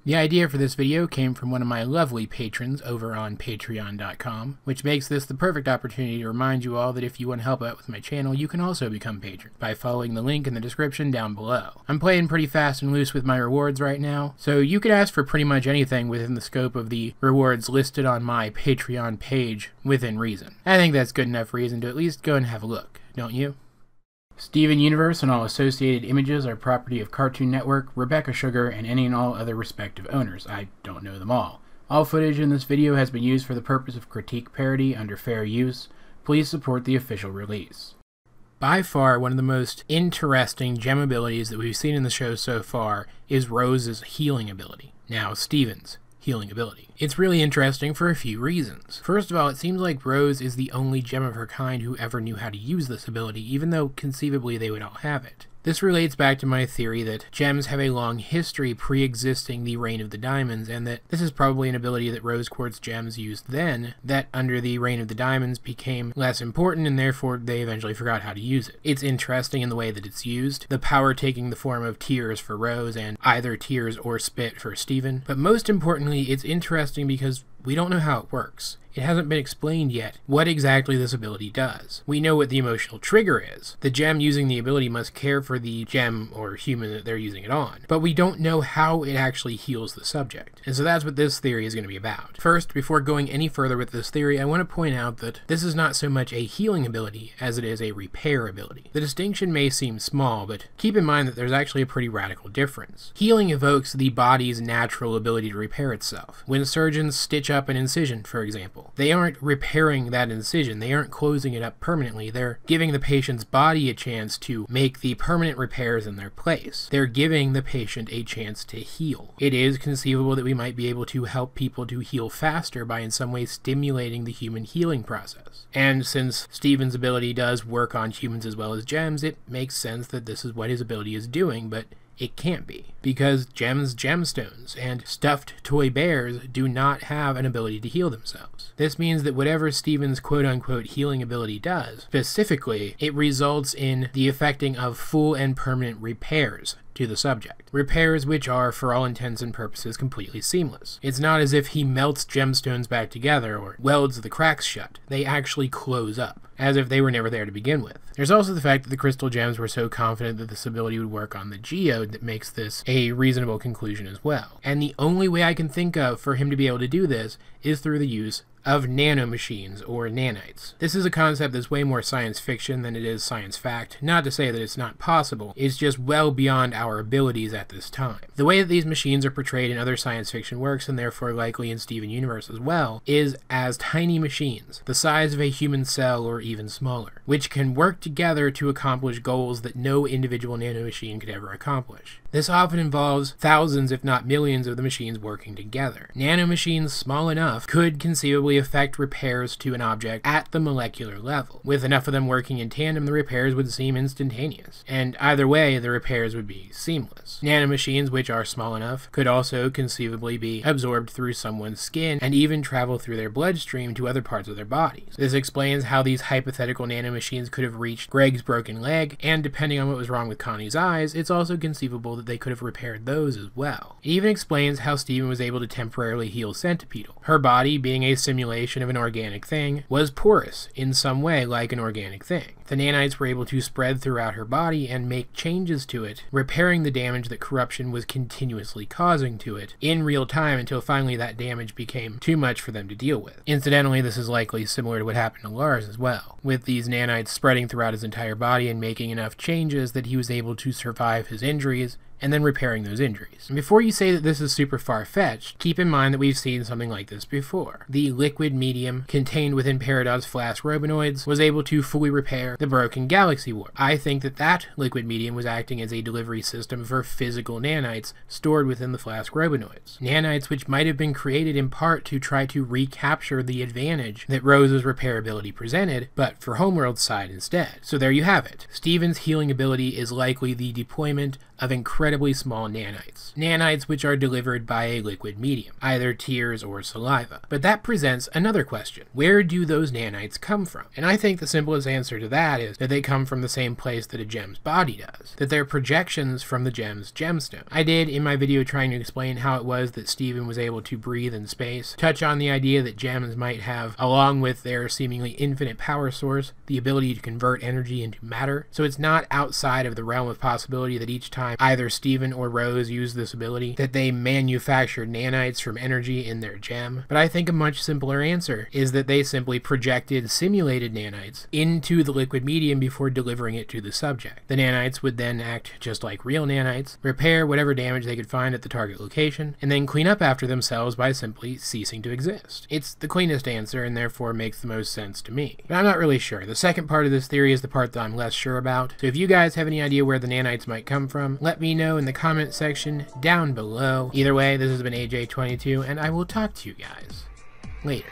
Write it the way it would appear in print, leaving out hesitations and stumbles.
The idea for this video came from one of my lovely patrons over on patreon.com, which makes this the perfect opportunity to remind you all that if you want to help out with my channel, you can also become patron by following the link in the description down below. I'm playing pretty fast and loose with my rewards right now, so you could ask for pretty much anything within the scope of the rewards listed on my Patreon page within reason. I think that's good enough reason to at least go and have a look, don't you? Steven Universe and all associated images are property of Cartoon Network, Rebecca Sugar, and any and all other respective owners. I don't know them all. All footage in this video has been used for the purpose of critique parody under fair use. Please support the official release. By far, one of the most interesting gem abilities that we've seen in the show so far is Rose's healing ability. Now, Steven's healing ability. It's really interesting for a few reasons. First of all, it seems like Rose is the only gem of her kind who ever knew how to use this ability, even though conceivably they would all have it. This relates back to my theory that gems have a long history pre-existing the Reign of the Diamonds, and that this is probably an ability that rose quartz gems used then, that under the Reign of the Diamonds became less important, and therefore they eventually forgot how to use it. It's interesting in the way that it's used, the power taking the form of tears for Rose, and either tears or spit for Steven. But most importantly, it's interesting because we don't know how it works. It hasn't been explained yet what exactly this ability does. We know what the emotional trigger is. The gem using the ability must care for the gem or human that they're using it on. But we don't know how it actually heals the subject. And so that's what this theory is going to be about. First, before going any further with this theory, I want to point out that this is not so much a healing ability as it is a repair ability. The distinction may seem small, but keep in mind that there's actually a pretty radical difference. Healing evokes the body's natural ability to repair itself. When surgeons stitch up an incision, for example, they aren't repairing that incision, they aren't closing it up permanently, they're giving the patient's body a chance to make the permanent repairs in their place. They're giving the patient a chance to heal. It is conceivable that we might be able to help people to heal faster by in some way stimulating the human healing process. And since Steven's ability does work on humans as well as gems, it makes sense that this is what his ability is doing, but it can't be, because gems, gemstones, and stuffed toy bears do not have an ability to heal themselves. This means that whatever Steven's quote-unquote healing ability does, specifically, it results in the effecting of full and permanent repairs to the subject. Repairs which are, for all intents and purposes, completely seamless. It's not as if he melts gemstones back together or welds the cracks shut. They actually close up, as if they were never there to begin with. There's also the fact that the crystal gems were so confident that this ability would work on the geode that makes this a reasonable conclusion as well. And the only way I can think of for him to be able to do this is through the use of nanomachines, or nanites. This is a concept that's way more science fiction than it is science fact. Not to say that it's not possible, it's just well beyond our abilities at this time. The way that these machines are portrayed in other science fiction works, and therefore likely in Steven Universe as well, is as tiny machines, the size of a human cell or even smaller, which can work together to accomplish goals that no individual nanomachine could ever accomplish. This often involves thousands, if not millions, of the machines working together. Nanomachines small enough could conceivably affect repairs to an object at the molecular level. With enough of them working in tandem, the repairs would seem instantaneous, and either way, the repairs would be seamless. Nanomachines, which are small enough, could also conceivably be absorbed through someone's skin and even travel through their bloodstream to other parts of their bodies. This explains how these hypothetical nanomachines could have reached Greg's broken leg, and depending on what was wrong with Connie's eyes, it's also conceivable that they could have repaired those as well. It even explains how Steven was able to temporarily heal Centipedal. Her body, being a simulation of an organic thing, was porous in some way like an organic thing. The nanites were able to spread throughout her body and make changes to it, repairing the damage that corruption was continuously causing to it in real time until finally that damage became too much for them to deal with. Incidentally, this is likely similar to what happened to Lars as well, with these nanites spreading throughout his entire body and making enough changes that he was able to survive his injuries and then repairing those injuries. And before you say that this is super far-fetched, keep in mind that we've seen something like this before. The liquid medium contained within Peridot's flask robinoids was able to fully repair the broken galaxy warp. I think that that liquid medium was acting as a delivery system for physical nanites stored within the flask robinoids. Nanites which might have been created in part to try to recapture the advantage that Rose's repairability presented, but for Homeworld's side instead. So there you have it. Steven's healing ability is likely the deployment of incredibly small nanites. Nanites which are delivered by a liquid medium, either tears or saliva. But that presents another question. Where do those nanites come from? And I think the simplest answer to that is that they come from the same place that a gem's body does. That they're projections from the gem's gemstone. I did, in my video trying to explain how it was that Stephen was able to breathe in space, touch on the idea that gems might have, along with their seemingly infinite power source, the ability to convert energy into matter. So it's not outside of the realm of possibility that each time either Stephen or Rose use this ability, that they manufacture nanites from energy in their gem. But I think a much simpler answer is that they simply projected simulated nanites into the liquid medium before delivering it to the subject. The nanites would then act just like real nanites, repair whatever damage they could find at the target location, and then clean up after themselves by simply ceasing to exist. It's the cleanest answer and therefore makes the most sense to me. But I'm not really sure. The second part of this theory is the part that I'm less sure about. So if you guys have any idea where the nanites might come from, let me know in the comment section down below. Either way, this has been AJ22, and I will talk to you guys later.